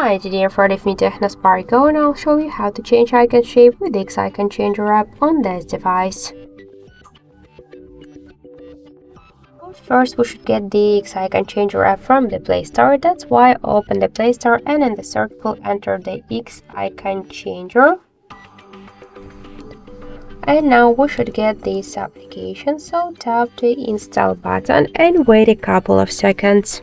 Hi, today for the new Tecno Spark Go, and I'll show you how to change icon shape with the Icon Changer app on this device. First, we should get the Icon Changer app from the Play Store. That's why open the Play Store and in the search field enter the X Icon Changer. And now we should get this application, so tap the install button and wait a couple of seconds.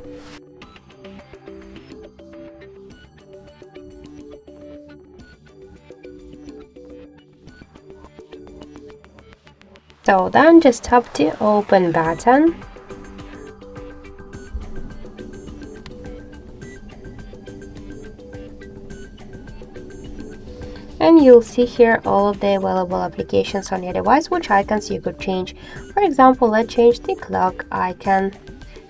So then just tap the open button. And you'll see here all of the available applications on your device, which icons you could change. For example, let's change the clock icon.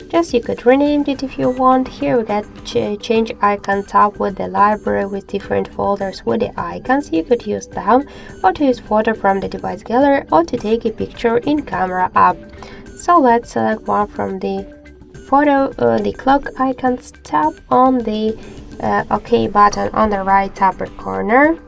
Just you could rename it if you want. Here we got change icon tab with the library with different folders with the icons. You could use them, or to use photo from the device gallery, or to take a picture in camera app. So let's select one from the photo, the clock icons. Tap on the OK button on the right upper corner.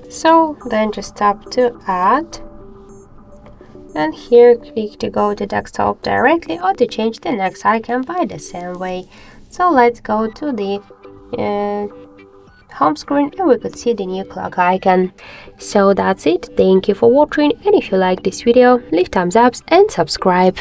So then just tap to add, and here click to go to desktop directly or to change the next icon by the same way. So let's go to the home screen and we could see the new clock icon. So that's it. Thank you for watching, and if you like this video, leave thumbs up and subscribe.